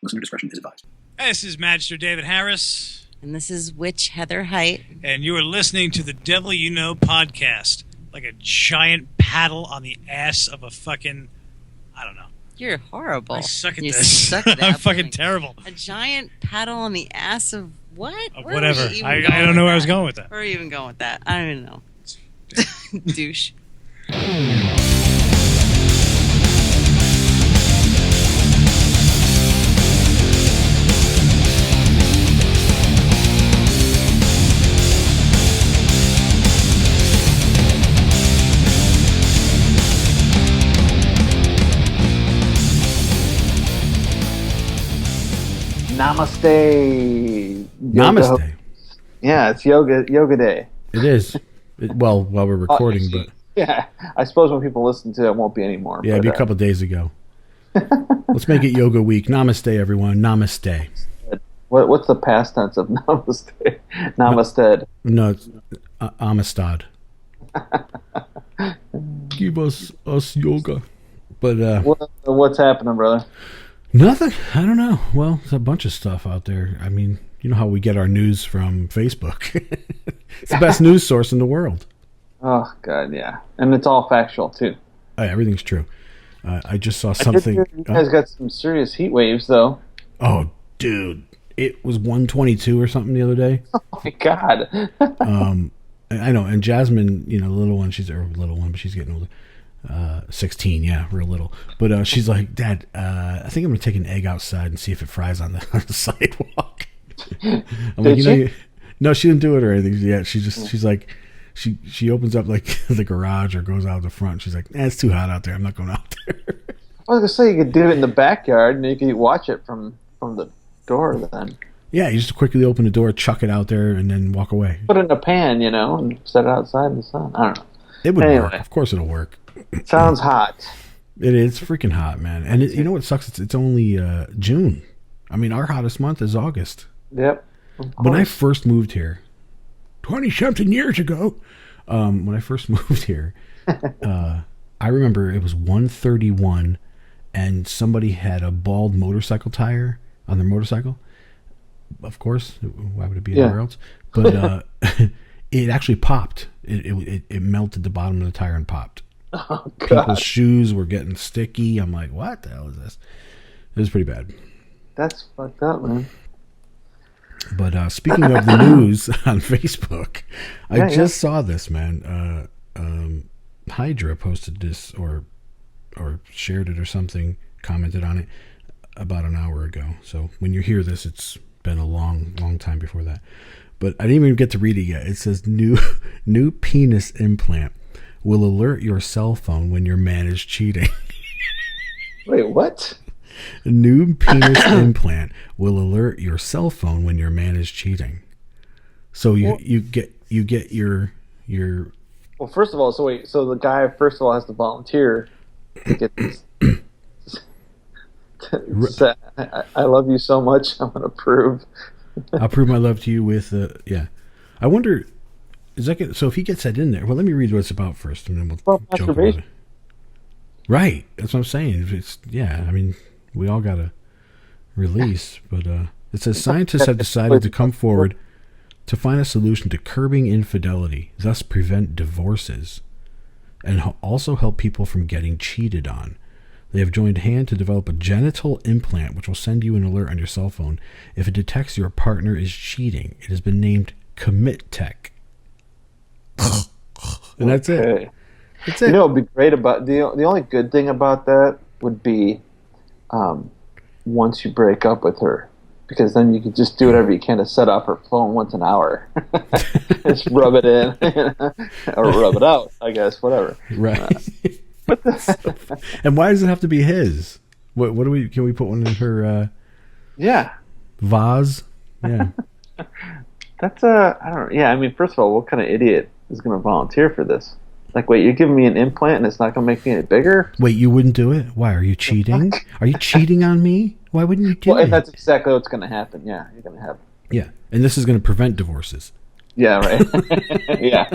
Listener discretion is advised. This is Magister David Harris. And this is Witch Heather Height. And you are listening to the Devil You Know podcast. Like a giant paddle on the ass of a fucking... I don't know. You're horrible. I suck at you this. Suck at I'm fucking terrible. A giant paddle on the ass of what? Of whatever. I don't know where I was going with that. Where are you even going with that? I don't even know. Douche. Namaste. Namaste. Yeah, it's yoga day. It is. While we're recording, but yeah, I suppose when people listen to it, it won't be anymore. Yeah, it'd be a couple days ago. Let's make it yoga week. Namaste, everyone. Namaste. What's the past tense of namaste? Namaste. No, it's Amistad. Give us yoga. But what's happening, brother? Nothing. I don't know. Well, there's a bunch of stuff out there. I mean, you know how we get our news from Facebook. It's the best news source in the world. Oh, God, yeah. And it's all factual, too. Oh, yeah, everything's true. I just saw something. You guys got some serious heat waves, though. Oh, dude. It was 122 or something the other day. Oh, my God. I know. And Jasmine, you know, the little one, but she's getting older. 16, yeah, real little. But she's like, Dad, I think I'm going to take an egg outside and see if it fries on the sidewalk. I'm like, no, she didn't do it or anything. Yeah, she's like, she opens up like the garage or goes out the front. She's like, it's too hot out there. I'm not going out there. I was going to say, you could do it in the backyard and you could watch it from the door then. Yeah, you just quickly open the door, chuck it out there, and then walk away. Put it in a pan, and set it outside in the sun. I don't know. It would work. Of course it'll work. Sounds hot. It is freaking hot, man. And you know what sucks? It's only June. I mean, our hottest month is August. Yep. When I first moved here, 20-something years ago, when I first moved here, I remember it was 131, and somebody had a bald motorcycle tire on their motorcycle. Of course, why would it be anywhere else? But it actually popped. It melted the bottom of the tire and popped. Oh, God. People's shoes were getting sticky. I'm like, what the hell is this? It was pretty bad. That's fucked up, man. But speaking of the news on Facebook, I just saw this, man. Hydra posted this or shared it or something, commented on it about an hour ago. So when you hear this, it's been a long time before that. But I didn't even get to read it yet. It says new penis implant will alert your cell phone when your man is cheating. Wait, what? A new penis implant will alert your cell phone when your man is cheating. So you get your. Well, first of all, so the guy first of all has to volunteer to get this. I love you so much. I'm gonna prove. I'll prove my love to you with yeah. I wonder, so if he gets that in there, well, let me read what it's about first, and then we'll joke about it. Right, that's what I'm saying. I mean, we all got a release, but it says scientists have decided to come forward to find a solution to curbing infidelity, thus prevent divorces, and also help people from getting cheated on. They have joined hand to develop a genital implant which will send you an alert on your cell phone if it detects your partner is cheating. It has been named Commit Tech. And that's it. That's it. You know what would be great about the only good thing about that would be once you break up with her, because then you can just do whatever you can to set off her phone once an hour. Just rub it in or rub it out, I guess, whatever. Right. And why does it have to be his? What do we? Can we put one in her? Vase. Yeah. That's I don't know. Yeah, I mean, first of all, what kind of idiot is going to volunteer for this? Like, wait, you're giving me an implant and it's not going to make me any bigger? Wait, you wouldn't do it? Why? Are you cheating? Are you cheating on me? Why wouldn't you do it? And that's exactly what's going to happen. Yeah, you're going to have. Yeah, and this is going to prevent divorces. Yeah, right. Yeah.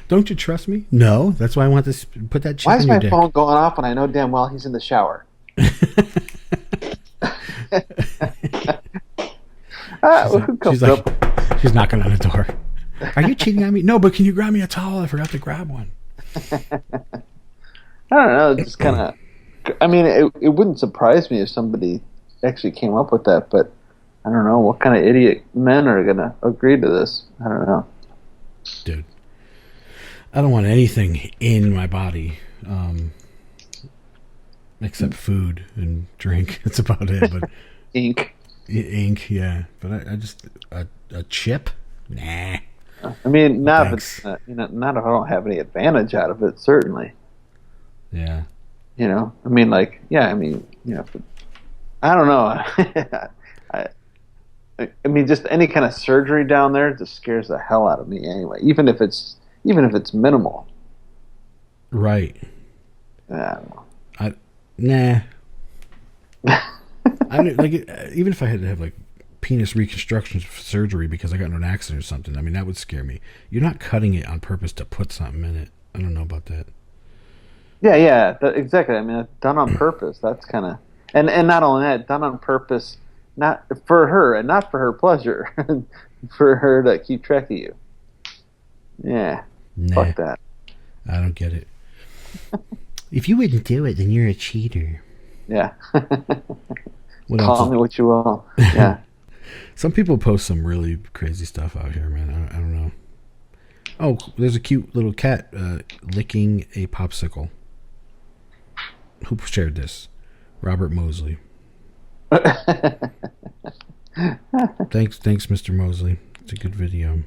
Don't you trust me? No, that's why I want to put that chip Why in is your my dick. phone going off when I know damn well he's in the shower? She's knocking on the door. Are you cheating on me? No, but can you grab me a towel? I forgot to grab one. I don't know. It's just kind of. I mean, it wouldn't surprise me if somebody actually came up with that, but I don't know what kind of idiot men are gonna agree to this. I don't know, dude. I don't want anything in my body, except food and drink. That's about it. But ink, yeah. But I just a chip, nah. I mean, not if I don't have any advantage out of it. Certainly. Yeah. You know, I mean, like, yeah, I mean, you know, I don't know. I mean, just any kind of surgery down there just scares the hell out of me anyway. Even if it's minimal. Right. I don't know. Nah. I mean, like, even if I had to have like penis reconstruction surgery because I got in an accident or something, I mean, that would scare me. You're not cutting it on purpose to put something in it. I don't know about that. Yeah, exactly. I mean, done on purpose. That's kind of, and not only that, done on purpose, not for her and not for her pleasure, for her to keep track of you. Yeah, fuck that. I don't get it. If you wouldn't do it, then you're a cheater. Yeah. Call me what you will. Yeah. Some people post some really crazy stuff out here, man. I don't know. Oh, there's a cute little cat licking a popsicle. Who shared this? Robert Mosley. Thanks, Mr. Mosley. It's a good video.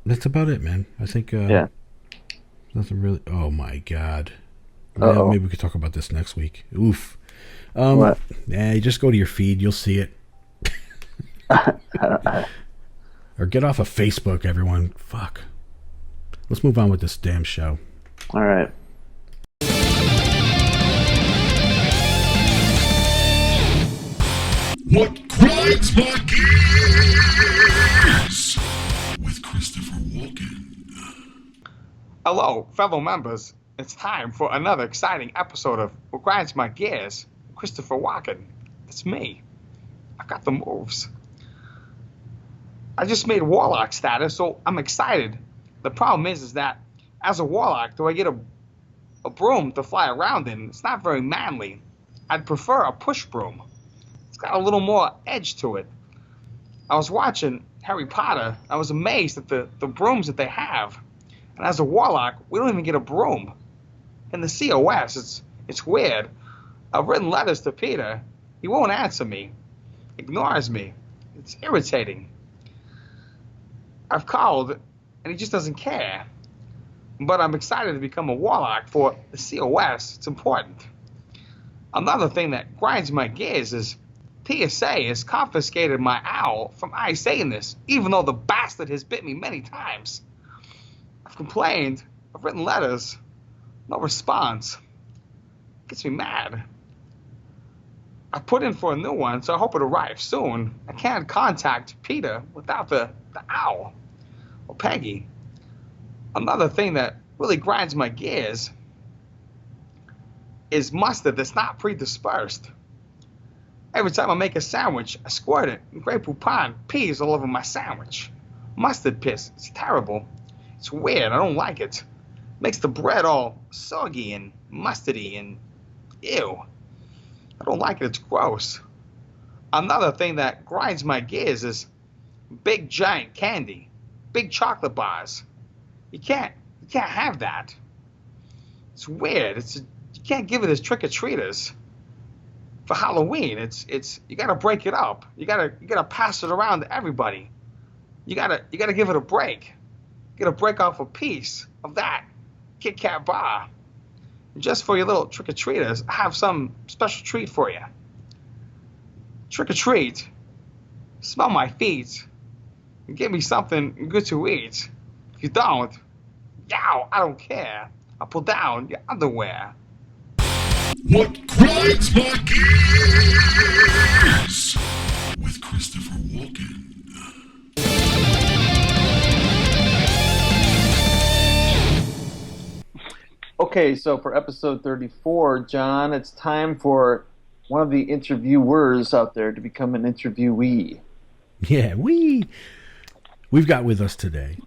That's about it, man. I think. Yeah. Nothing really. Oh my God. Well, maybe we could talk about this next week. Oof. What? Yeah, just go to your feed. You'll see it. Or get off of Facebook, everyone. Fuck. Let's move on with this damn show. All right. What grinds my gears? With Christopher Walken. Hello, fellow members. It's time for another exciting episode of What Grinds My Gears. Christopher Walken. It's me. I've got the moves. I just made Warlock status, so I'm excited. The problem is that as a Warlock, do I get a broom to fly around in? It's not very manly. I'd prefer a push broom. It's got a little more edge to it. I was watching Harry Potter. I was amazed at the brooms that they have. And as a Warlock, we don't even get a broom. In the COS, it's weird. I've written letters to Peter. He won't answer me. Ignores me. It's irritating. I've called, and he just doesn't care. But I'm excited to become a Warlock for the COS. It's important. Another thing that grinds my gears is PSA has confiscated my owl from I saying this, even though the bastard has bit me many times. I've complained. I've written letters. No response. Gets me mad. I put in for a new one, so I hope it arrives soon. I can't contact Peter without the owl. Or Peggy. Another thing that really grinds my gears is mustard that's not pre-dispersed. Every time I make a sandwich, I squirt it, and Grey Poupon pees all over my sandwich. Mustard piss. It's terrible. It's weird. I don't like it. Makes the bread all soggy and mustardy and ew. I don't like it. It's gross. Another thing that grinds my gears is big giant candy. Big chocolate bars. You can't have that. It's weird. You can't give it as trick-or-treaters. For Halloween, it's you gotta break it up. You gotta pass it around to everybody. You gotta give it a break. You gotta break off a piece of that Kit Kat bar. And just for your little trick-or-treaters, I have some special treat for you. Trick-or-treat. Smell my feet. And give me something good to eat. If you don't, yow, I don't care. I'll pull down your underwear. What grinds my gears? With Christopher Walken. Okay, so for episode 34, John, it's time for one of the interviewers out there to become an interviewee. Yeah, we've got with us today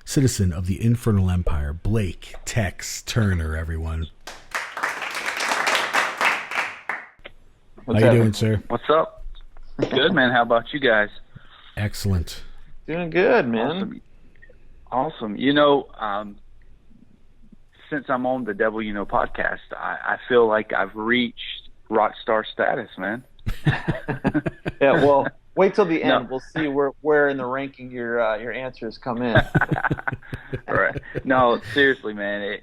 citizen of the Infernal Empire, Blake Tex Turner, everyone. How you doing, sir? What's up? Good, man. How about you guys? Excellent. Doing good, man. Awesome. You know, since I'm on the Devil You Know podcast, I feel like I've reached rock star status, man. Yeah, well, wait till the end. No. We'll see where in the ranking your answers come in. Right. No, seriously, man.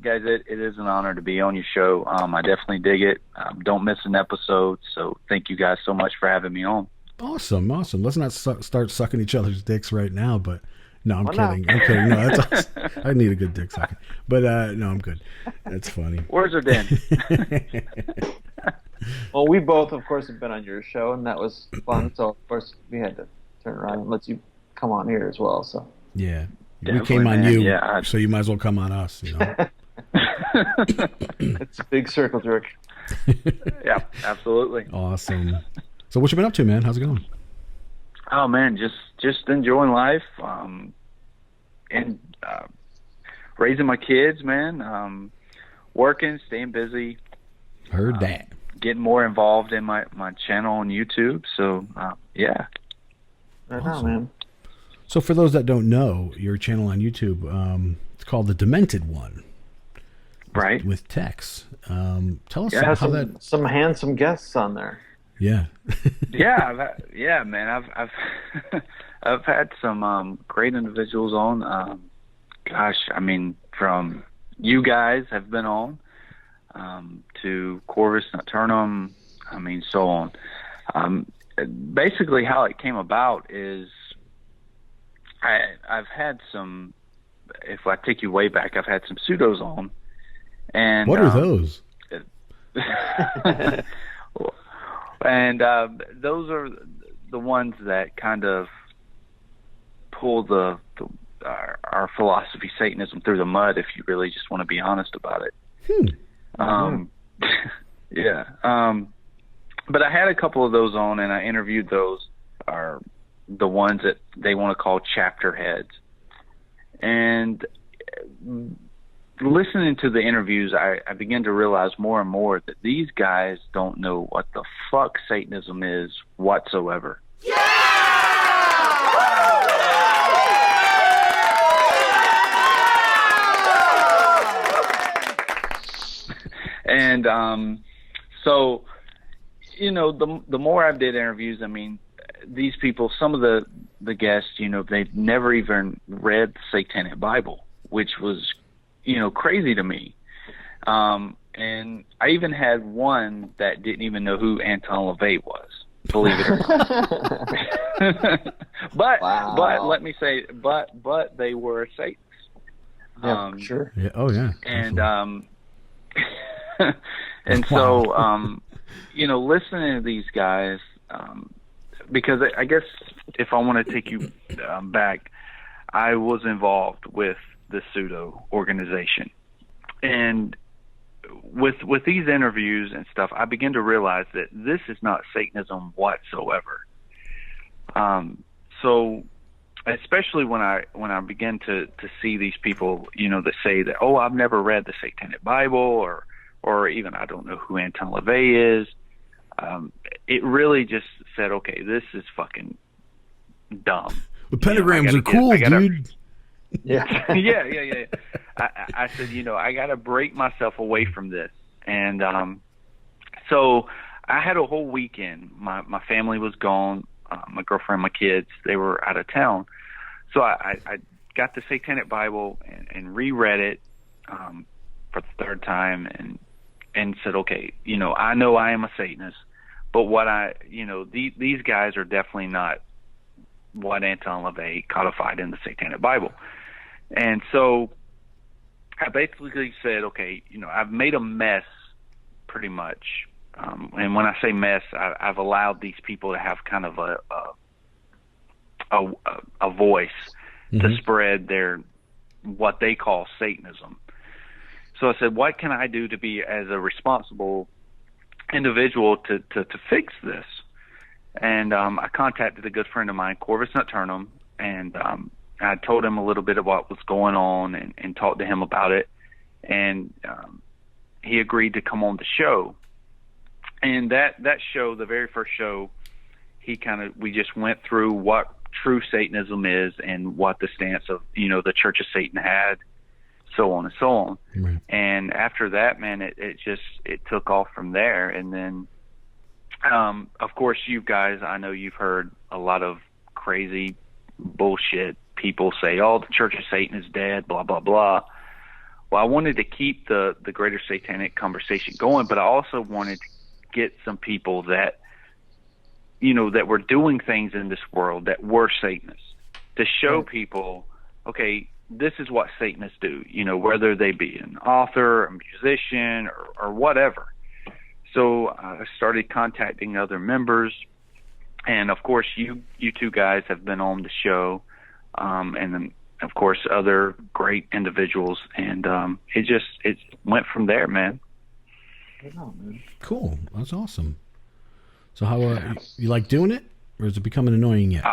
Guys, it is an honor to be on your show. I definitely dig it. Don't miss an episode. So thank you guys so much for having me on. Awesome. Let's not start sucking each other's dicks right now, but no, I'm kidding. No. I'm kidding. No, that's awesome. I need a good dick sucking. But no, I'm good. That's funny. Where's her den? Well, we both, of course, have been on your show, and that was fun. So, of course, we had to turn around and let you come on here as well. So yeah, definitely, we came on man. you, yeah, so you might as well come on us. You know, it's a big circle jerk. Yeah, absolutely. Awesome. So, what you been up to, man? How's it going? Oh man, just enjoying life, and raising my kids, man. Working, staying busy. Heard that. Getting more involved in my channel on YouTube. So yeah. Right awesome. On, man. So for those that don't know, your channel on YouTube, it's called The Demented One. Right. With Tex. Tell us how some handsome guests on there. Yeah. Yeah, man. I've had some great individuals on. Gosh, I mean, from you guys have been on to Corvus Nocturnum. I mean, so on. Basically, how it came about is I've had some. If I take you way back, I've had some pseudos on. And what are those? And those are the ones that kind of pull our philosophy, Satanism, through the mud, if you really just want to be honest about it. Yeah. But I had a couple of those on, and I interviewed those, are the ones that they want to call chapter heads. And listening to the interviews, I began to realize more and more that these guys don't know what the fuck Satanism is whatsoever. And so, you know, the more I did interviews, I mean, these people, some of the guests, you know, they've never even read the Satanic Bible, which was, you know, crazy to me. And I even had one that didn't even know who Anton LaVey was, believe it or not. But let me say, but they were a Satanist. Yeah, sure. Yeah. Oh, yeah. And and so, you know, listening to these guys, because I guess if I want to take you back, I was involved with the pseudo organization, and with these interviews and stuff, I began to realize that this is not Satanism whatsoever. So, especially when I begin to see these people, you know, that say that, oh, I've never read the Satanic Bible, or even I don't know who Anton LaVey is. It really just said, okay, this is fucking dumb. The pentagrams are cool, dude. Yeah. Yeah. I said, you know, I got to break myself away from this. And so I had a whole weekend. My family was gone. My girlfriend, my kids, they were out of town. So I got the Satanic Bible and reread it for the third time and said, okay, you know I am a Satanist, but these guys are definitely not what Anton LaVey codified in the Satanic Bible. And so I basically said, okay, you know, I've made a mess pretty much. And when I say mess, I've allowed these people to have kind of a voice to spread what they call Satanism. So I said, what can I do to be as a responsible individual to fix this? And I contacted a good friend of mine, Corvus Nocturnum, and I told him a little bit of what was going on and talked to him about it. And he agreed to come on the show. And that show, the very first show, we just went through what true Satanism is and what the stance of, the Church of Satan had, so on and so on. Right. And after that, man, it took off from there. And then, of course, you guys, I know you've heard a lot of crazy bullshit. People say, oh, the Church of Satan is dead, blah, blah, blah. Well, I wanted to keep the greater satanic conversation going, but I also wanted to get some people that, that were doing things in this world that were Satanists, to show people, okay, this is what Satanists do, whether they be an author, a musician, or whatever. So I started contacting other members, and of course, you two guys have been on the show, and then of course other great individuals, and it went from there, man. Cool, that's awesome. So how you like doing it, or is it becoming annoying yet?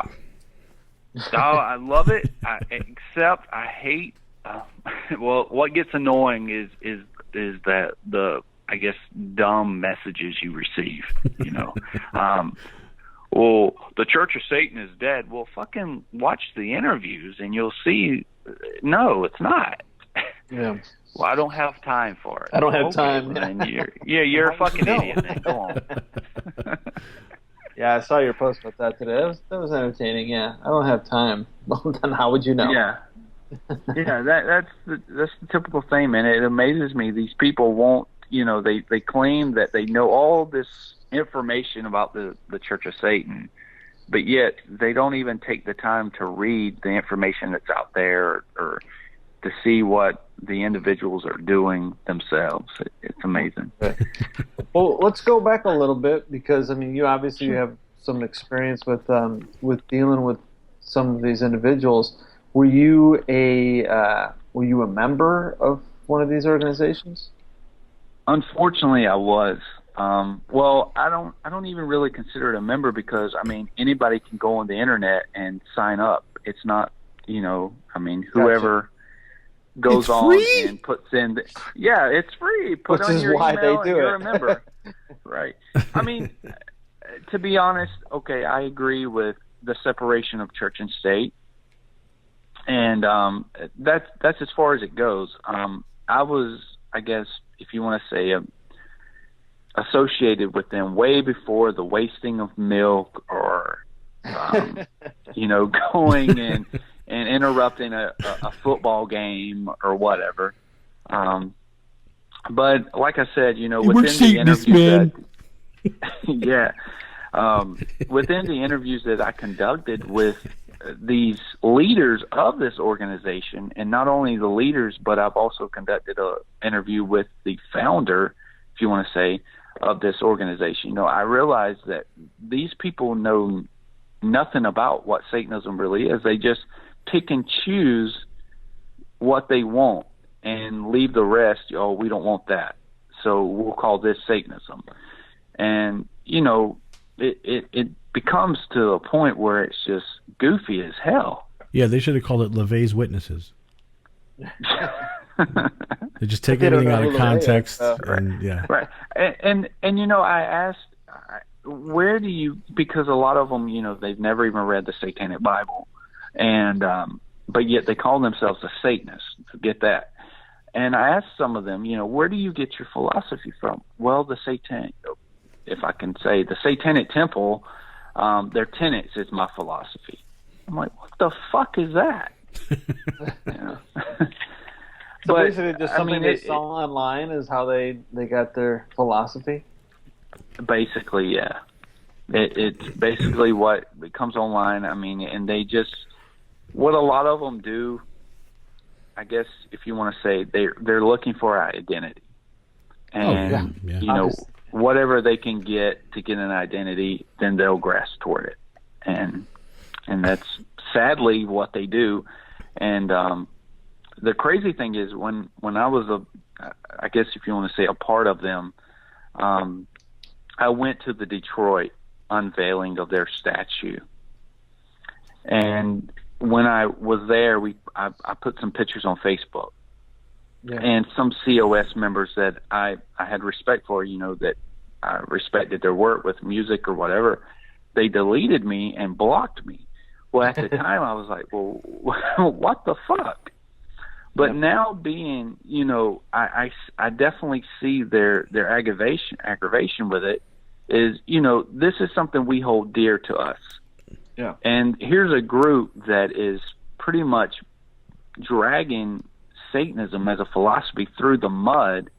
No, I love it. Except I hate. Well, what gets annoying is that the, I guess, dumb messages you receive. Well, the Church of Satan is dead. Well, fucking watch the interviews and you'll see. No, it's not. Yeah. Well, I don't have time for it. I don't have time. Then you're a fucking idiot. Then go on. Yeah, I saw your post about that today. That was entertaining. Yeah, I don't have time. Well, then how would you know? Yeah, that's the typical thing, man. It amazes me. These people won't, they claim that they know all this information about the Church of Satan, but yet they don't even take the time to read the information that's out there or to see what the individuals are doing themselves. It's amazing. Well, let's go back a little bit, because you obviously have some experience with dealing with some of these individuals. Were you a member of one of these organizations? Unfortunately, I was. Well, I don't even really consider it a member, because anybody can go on the internet and sign up. It's not, whoever goes on and puts in it's free. Put Which on is your why email they do and you're it. a member. Right. To be honest, okay, I agree with the separation of church and state, and that's as far as it goes. I was, I guess, if you want to say, associated with them way before the wasting of milk or going and interrupting a football game or whatever. But like I said, within the interviews within the interviews that I conducted with these leaders of this organization, and not only the leaders, but I've also conducted an interview with the founder, if you want to say, of this organization. I realized that these people know nothing about what Satanism really is. They just pick and choose what they want and leave the rest. Oh, we don't want that, so we'll call this Satanism. And it becomes to a point where it's just goofy as hell. Yeah, they should have called it LaVey's Witnesses. They just take everything out of context. And, yeah. Right. And I asked, where do you, because a lot of them, they've never even read the Satanic Bible, and but yet they call themselves a Satanist. Get that. And I asked some of them, where do you get your philosophy from? Well, the Satanic, if I can say, the Satanic Temple, their tenets is my philosophy. I'm like, what the fuck is that? So basically, just something they saw online is how they got their philosophy? Basically, yeah. It's basically what it comes online. And they just, what a lot of them do, I guess, if you want to say, they're looking for an identity. And, Obviously. whatever they can get to get an identity, then they'll grasp toward it. And that's sadly what they do. And the crazy thing is, when I was I guess if you want to say a part of them, I went to the Detroit unveiling of their statue. And when I was there, I put some pictures on Facebook. Yeah. And some COS members that I had respect for, that I respected their work with music or whatever, they deleted me and blocked me. Well, at the time, I was like, well, what the fuck? But now being, I definitely see their aggravation with it is, this is something we hold dear to us. Yeah. And here's a group that is pretty much dragging Satanism as a philosophy through the mud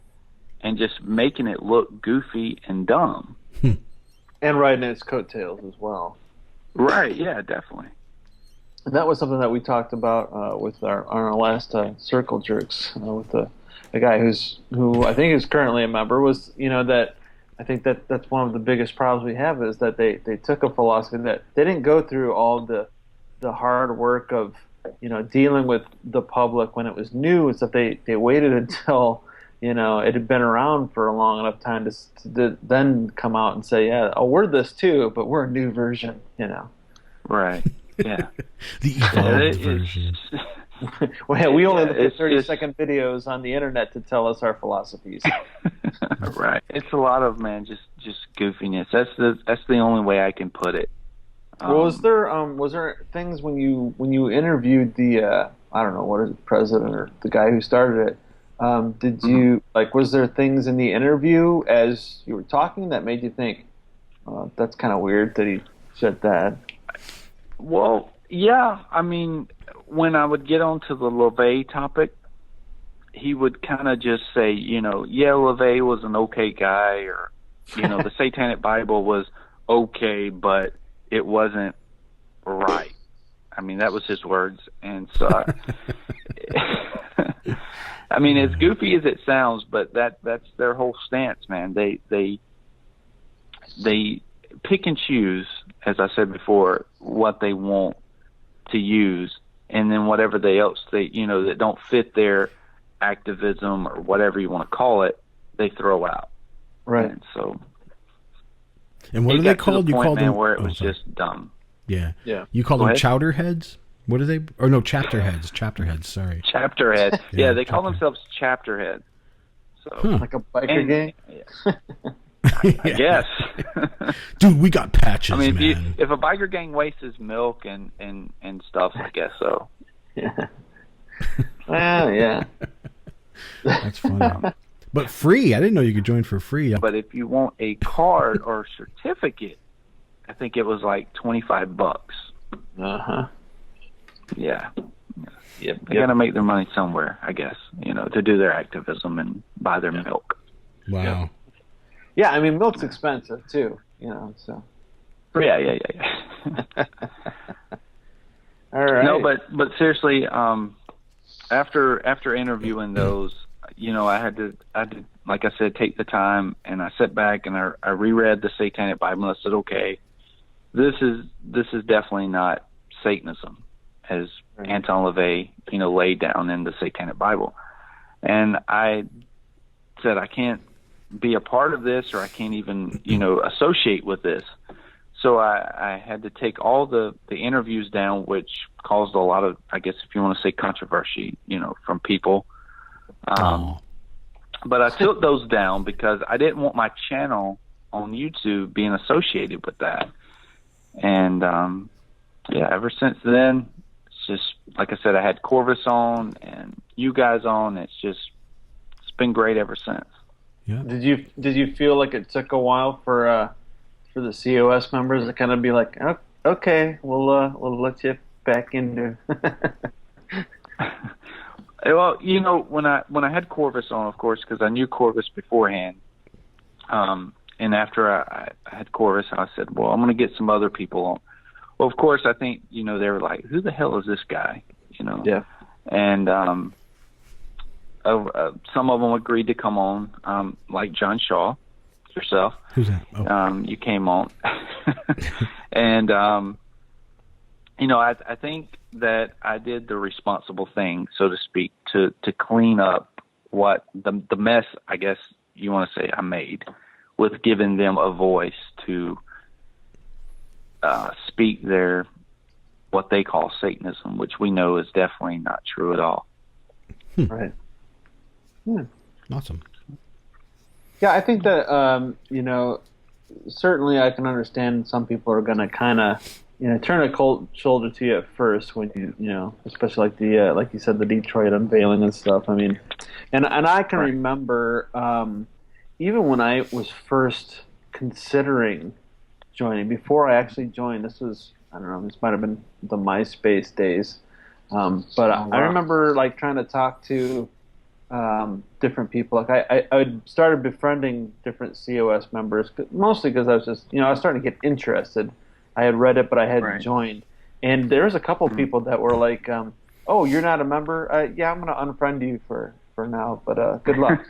and just making it look goofy and dumb. And riding its coattails as well. Right, yeah, definitely. And that was something that we talked about with our last Circle Jerks with a guy who I think is currently a member, was, that I think that's one of the biggest problems we have, is that they took a philosophy that they didn't go through all the hard work of, dealing with the public when it was new and stuff. They waited until, it had been around for a long enough time to then come out and say, we're this too, but we're a new version, Right. Yeah. The evolved version. Well, we only look at 30-second videos on the internet to tell us our philosophies. Right. It's a lot of, just goofiness. That's the only way I can put it. Was there things when you interviewed the I don't know, what is it, president or the guy who started it? Did you was there things in the interview as you were talking that made you think, that's kind of weird that he said that? Well, yeah. I mean, when I would get onto the LaVey topic, he would kind of just say, LaVey was an okay guy, or, the Satanic Bible was okay, but it wasn't right. I mean, that was his words. And so, I mean, as goofy as it sounds, but that's their whole stance, man. They pick and choose, as I said before, what they want to use, and then whatever that don't fit their activism or whatever you want to call it, they throw out. Right. And so, and what are they called? You called them where it was just dumb. Yeah. Yeah. You call them chowder heads? What are they? Or no, chapter heads. Chapter heads. Sorry. Chapter heads. Yeah, they call themselves chapter heads. So like a biker gang. I guess. Dude, we got patches. I mean, man. if a biker gang wastes milk and stuff, I guess so. Yeah. Well, yeah. That's funny. But free. I didn't know you could join for free. But if you want a card or certificate, I think it was like $25. Uh-huh. Yeah. Yep. They got to make their money somewhere, I guess, to do their activism and buy their milk. Wow. Yep. Yeah, I mean, milk's expensive too, so. Yeah. All right. No, but seriously, after interviewing those, I had to, like I said, take the time, and I sat back and I reread the Satanic Bible, and I said, okay, this is definitely not Satanism, as Anton LaVey, laid down in the Satanic Bible. And I said, I can't be a part of this, or I can't even, associate with this. So I had to take all the interviews down, which caused a lot of, I guess, if you want to say, controversy, from people. But I took those down because I didn't want my channel on YouTube being associated with that. And, ever since then, it's just, like I said, I had Corvus on and you guys on. It's been great ever since. Yeah. Did you feel like it took a while for the COS members to kind of be like, oh, okay, we'll let you back into? Well, when I had Corvus on, of course, because I knew Corvus beforehand, and after I had Corvus, I said, well, I'm going to get some other people on. Well, of course, I think they were like, who the hell is this guy? Yeah. And some of them agreed to come on, like John Shaw, yourself. Who's that? Oh. You came on, and I think that I did the responsible thing, so to speak, to clean up what the mess, I guess you want to say, I made with giving them a voice to speak their what they call Satanism, which we know is definitely not true at all. Right. Yeah. Awesome. Yeah, I think that certainly I can understand some people are going to kind of turn a cold shoulder to you at first when especially like the like you said, the Detroit unveiling and stuff. I mean, and I can remember even when I was first considering joining, before I actually joined. This was, I don't know, this might have been the MySpace days, but I remember like trying to talk to different people. Like I started befriending different COS members, mostly because I was just, I was starting to get interested. I had read it, but I hadn't joined. And there was a couple of people that were like, "Oh, you're not a member? Yeah, I'm going to unfriend you for now, but good luck."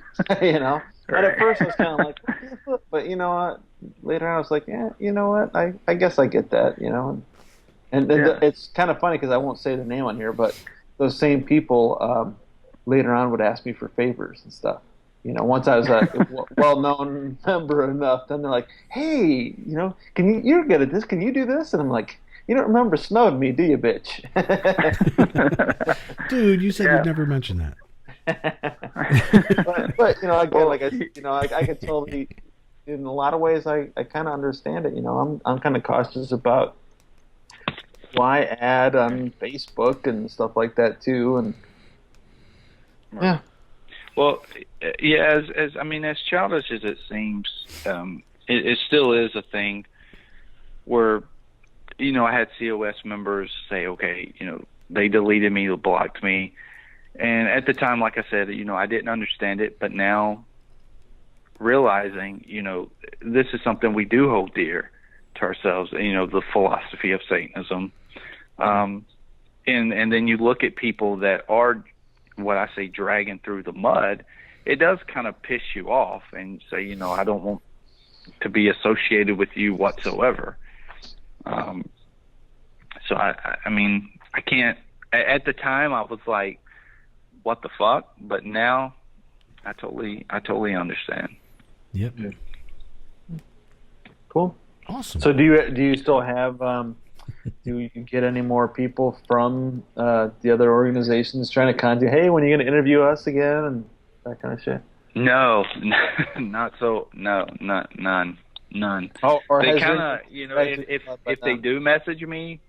But at first I was kind of like, but you know what? Later on I was like, yeah, you know what? I guess I get that, And it's kind of funny because I won't say the name on here, but those same people later on would ask me for favors and stuff. Once I was a well-known member enough, then they're like, "Hey, you're good at this. Can you do this?" And I'm like, "You don't remember snowing me, do you, bitch?" Dude, you said you'd never mention that. but again, like I could totally, in a lot of ways, I kind of understand it. I'm kind of cautious about why add on Facebook and stuff like that too, and yeah. Well, yeah, as childish as it seems, it still is a thing where, I had COS members say, okay, they deleted me, they blocked me. And at the time, like I said, I didn't understand it, but now realizing, this is something we do hold dear to ourselves, the philosophy of Satanism. And then you look at people that are, what I say, dragging through the mud, it does kind of piss you off and say, I don't want to be associated with you whatsoever. So I can't, at the time I was like, what the fuck? But now I totally understand. Yep. Cool. Awesome. So do you still have do you get any more people from the other organizations trying to contact you? Hey, when are you going to interview us again and that kind of shit? No, not so. No, none. Oh, or they kind of, if they do message me,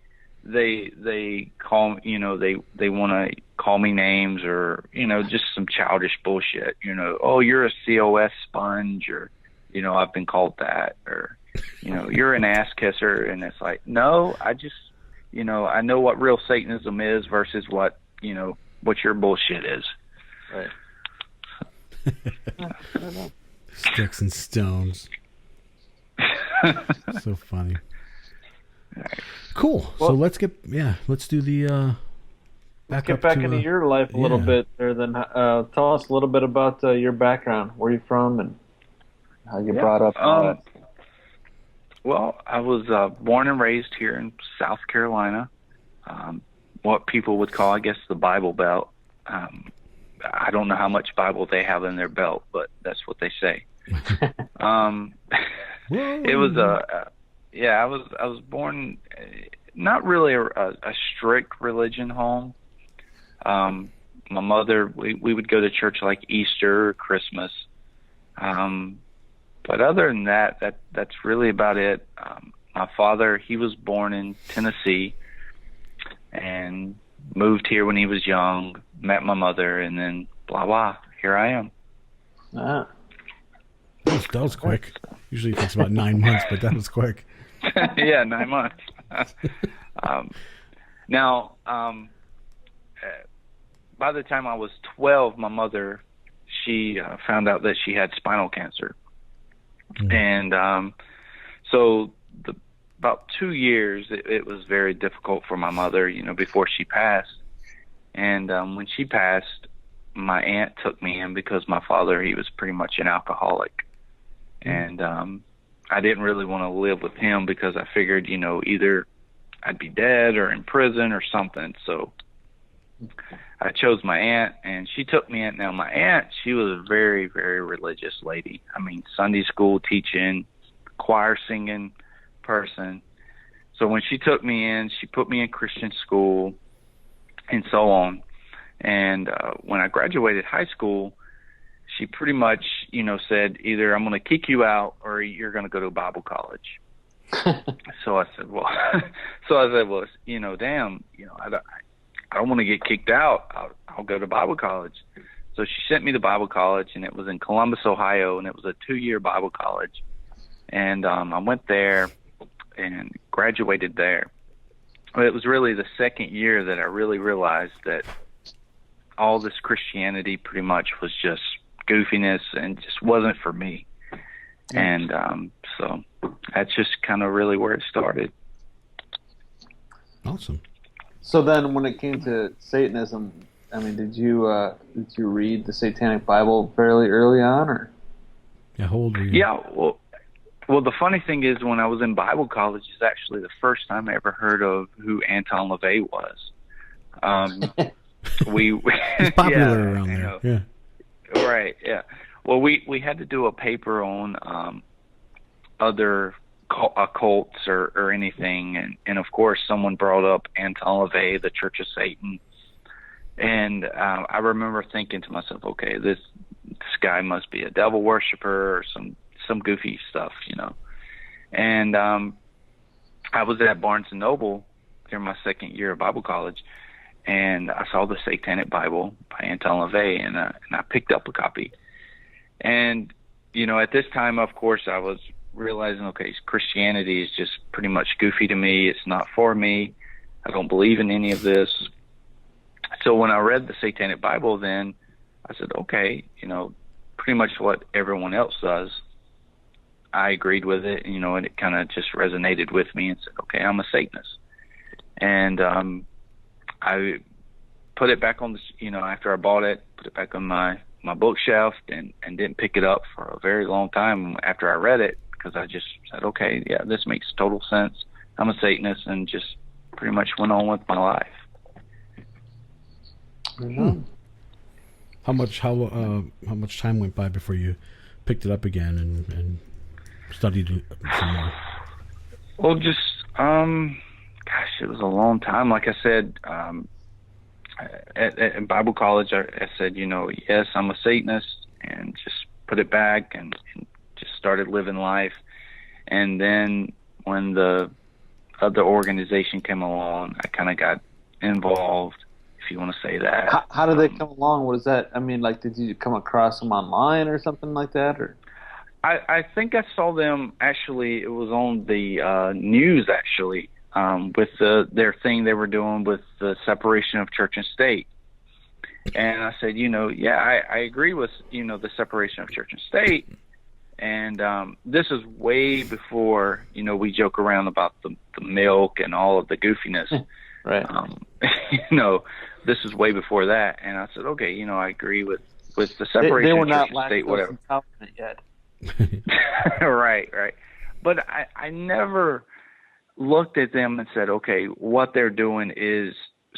they call, they want to call me names or just some childish bullshit. Oh, you're a COS sponge, or I've been called that, or you're an ass kisser, and it's like, no, I just I know what real Satanism is versus what what your bullshit is. Right. Sticks and stones. So funny. Cool. Well, so let's do the let's get back into your life a little bit there. Then tell us a little bit about your background, where you're from, and how you brought up. Well, I was born and raised here in South Carolina, what people would call, I guess, the Bible Belt. I don't know how much Bible they have in their belt, but that's what they say. It was I was born not really a strict religion home. My mother, we would go to church like Easter or Christmas. But other than that's really about it. My father, he was born in Tennessee and moved here when he was young, met my mother, and then blah, blah, here I am. Ah. That was quick. Usually it takes about 9 months, but that was quick. Yeah, 9 months. Now, by the time I was 12, my mother, she found out that she had spinal cancer. Mm-hmm. And so about 2 years, it was very difficult for my mother, before she passed. And when she passed, my aunt took me in because my father, he was pretty much an alcoholic. Mm-hmm. And I didn't really want to live with him because I figured, either I'd be dead or in prison or something. So I chose my aunt, and she took me in. Now, my aunt, she was a very, very religious lady. I mean, Sunday school teaching, choir singing person. So when she took me in, she put me in Christian school and so on. And when I graduated high school, she pretty much, said either I'm going to kick you out or you're going to go to Bible college. So I said, well, damn, I don't want to get kicked out. I'll go to Bible college. So she sent me to Bible college, and it was in Columbus, Ohio, and it was a 2-year Bible college. And I went there and graduated there. But it was really the second year that I really realized that all this Christianity pretty much was just goofiness and just wasn't for me. And so that's just kind of really where it started. Awesome. So then, when it came to Satanism, I mean, did you read the Satanic Bible fairly early on, or? Yeah, how old were you? Yeah, well, the funny thing is, when I was in Bible college, is actually the first time I ever heard of who Anton LaVey was. He's popular around there. Yeah. Right. Yeah. Well, we had to do a paper on other occults or anything, and of course someone brought up Anton LaVey, the Church of Satan, and I remember thinking to myself, okay, this guy must be a devil worshiper or some goofy stuff, And I was at Barnes and Noble during my second year of Bible college, and I saw the Satanic Bible by Anton LaVey, and I picked up a copy. And at this time, of course, I was realizing, okay, Christianity is just pretty much goofy to me. It's not for me. I don't believe in any of this. So when I read the Satanic Bible, then I said, okay, pretty much what everyone else does. I agreed with it, and it kind of just resonated with me and said, okay, I'm a Satanist. And I put it back on the, after I bought it, put it back on my bookshelf and didn't pick it up for a very long time after I read it, because I just said, okay, yeah, this makes total sense. I'm a Satanist, and just pretty much went on with my life. Mm-hmm. How much time went by before you picked it up again and studied it some more? Well, just it was a long time. Like I said, at Bible college, I said, yes, I'm a Satanist, and just put it back and just started living life. And then when the other organization came along, I kind of got involved, if you want to say that. How did they come along? What is that? I mean, like, did you come across them online or something like that, or? I think I saw them, actually, it was on the news, actually, with their thing they were doing with the separation of church and state. And I said, I agree with, the separation of church and state. And this is way before, we joke around about the milk and all of the goofiness. Right. This is way before that. And I said, okay, I agree with the separation they were of not church and state, whatever. Intolerant yet. Right. But I never looked at them and said, okay, what they're doing is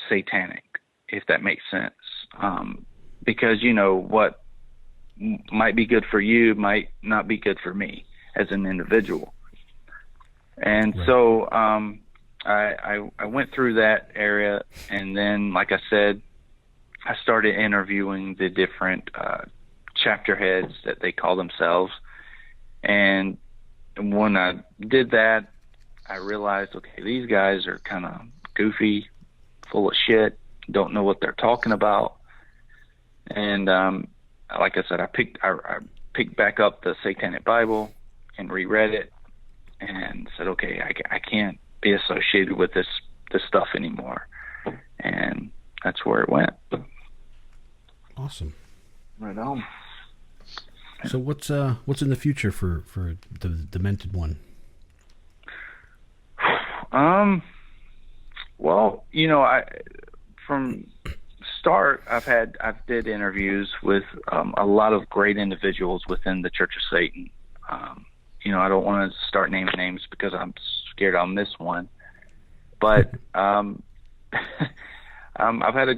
satanic, if that makes sense. Because, what might be good for you might not be good for me as an individual. And right. So I went through that area, and then, like I said, I started interviewing the different chapter heads that they call themselves. And when I did that, I realized, okay, these guys are kind of goofy, full of shit, don't know what they're talking about. And like I said, I picked back up the Satanic Bible and reread it, and said, okay, I can't be associated with this stuff anymore. And that's where it went. Awesome. Right on. So what's in the future for the Demented One? Well, from start, I did interviews with a lot of great individuals within the Church of Satan. I don't want to start naming names because I'm scared I'll miss one. But I've had a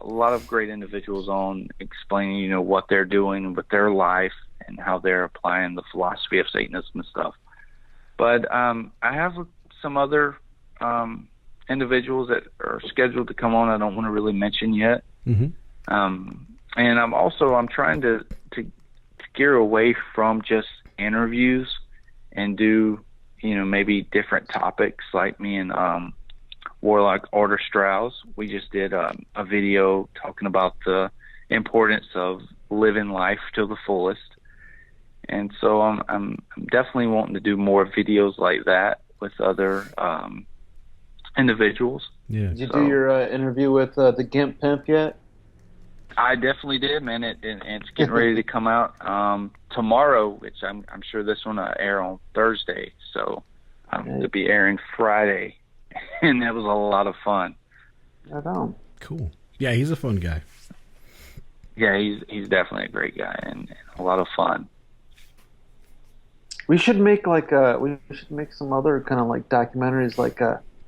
lot of great individuals on explaining, what they're doing with their life and how they're applying the philosophy of Satanism and stuff. But I have some other individuals that are scheduled to come on. I don't want to really mention yet. Mm-hmm. And I'm trying to gear away from just interviews and do, maybe different topics. Like me and Warlock Order Strauss, we just did a video talking about the importance of living life to the fullest. And so I'm definitely wanting to do more videos like that with other individuals. Yeah. Did you do your interview with the Gimp Pimp yet? I definitely did, man. It's getting ready to come out tomorrow, which I'm sure this one will air on Thursday. So it'll be airing Friday, and that was a lot of fun. Right on. Cool. Yeah, he's a fun guy. Yeah, he's definitely a great guy and a lot of fun. We should make some other kind of like documentaries, like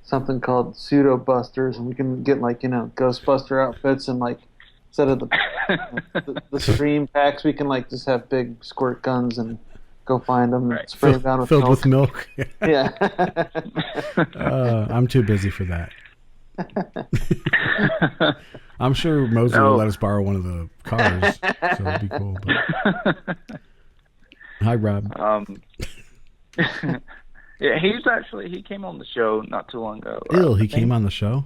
something called Pseudo Busters, and we can get Ghostbuster outfits and like instead of the stream packs, we can like just have big squirt guns and go find them and spray them down with filled milk. with milk. Yeah. I'm too busy for that. I'm sure Mosley will let us borrow one of the cars, so it'd be cool. But... Hi, Rob. Yeah, he came on the show not too long ago. He came on the show?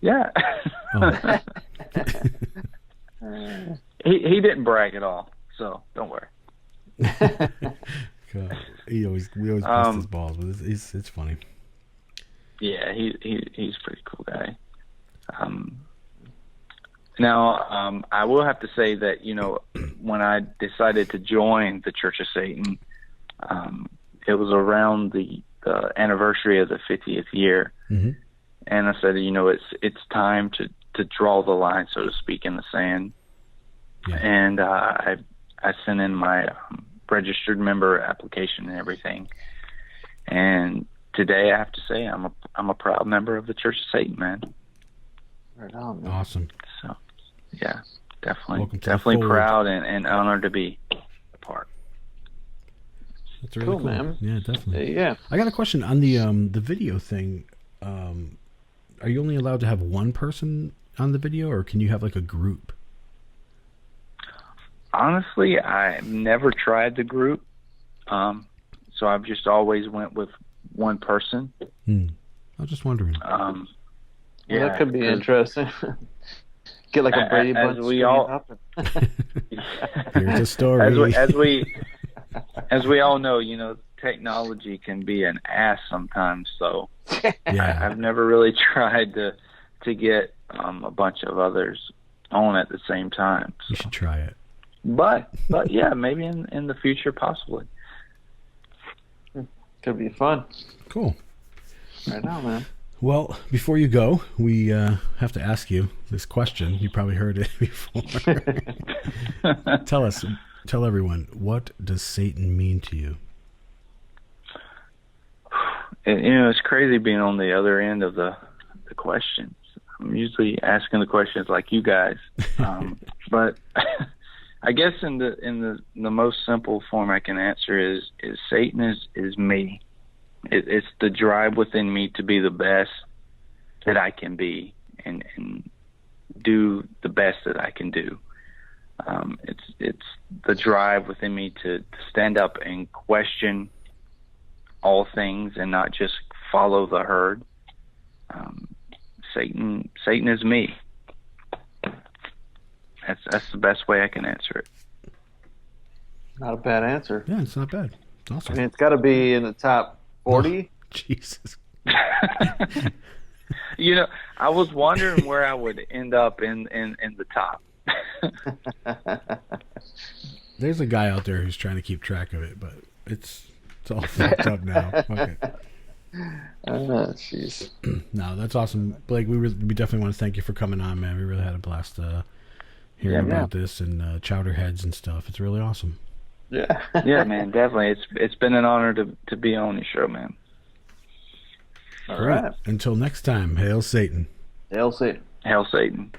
Yeah. Oh. He didn't brag at all, so don't worry. We always bust his balls, but it's funny. Yeah, he's a pretty cool guy. Now, I will have to say that, when I decided to join the Church of Satan, it was around the anniversary of the 50th year. Mm-hmm. And I said, it's time to draw the line, so to speak, in the sand. Yeah. And I sent in my registered member application and everything. And today I have to say I'm a proud member of the Church of Satan, man. Right on, man. Awesome. So, yeah, definitely proud and honored to be a part. That's really cool, man. Yeah, definitely. Yeah. I got a question on the video thing. Are you only allowed to have one person on the video, or can you have like a group? Honestly, I've never tried the group, so I've just always went with one person. I was just wondering. Yeah, that could be interesting. Get like a Brady Bunch. Here's a story. As we all know, technology can be an ass sometimes. So yeah. I've never really tried to get a bunch of others on at the same time. So. You should try it. But yeah, maybe in the future, possibly. Could be fun. Cool. Right now, man. Well, before you go, we have to ask you this question. You probably heard it before. Tell everyone, what does Satan mean to you? It's crazy being on the other end of the questions. I'm usually asking the questions like you guys, but I guess in the most simple form I can answer is Satan is me. It's the drive within me to be the best that I can be and do the best that I can do. It's the drive within me to stand up and question all things and not just follow the herd. Satan is me. That's the best way I can answer it. Not a bad answer. Yeah, it's not bad. It's awesome. I mean, it's got to be in the top 40. Oh, Jesus. I was wondering where I would end up in the top. There's a guy out there who's trying to keep track of it, but it's all fucked up now. Okay. Jeez. No, that's awesome, Blake. We definitely want to thank you for coming on, man. We really had a blast hearing about this and Chowderheads and stuff. It's really awesome. Yeah. Yeah, man, definitely. It's been an honor to be on your show, man. All right. Until next time, hail Satan. Hail Satan. Hail Satan.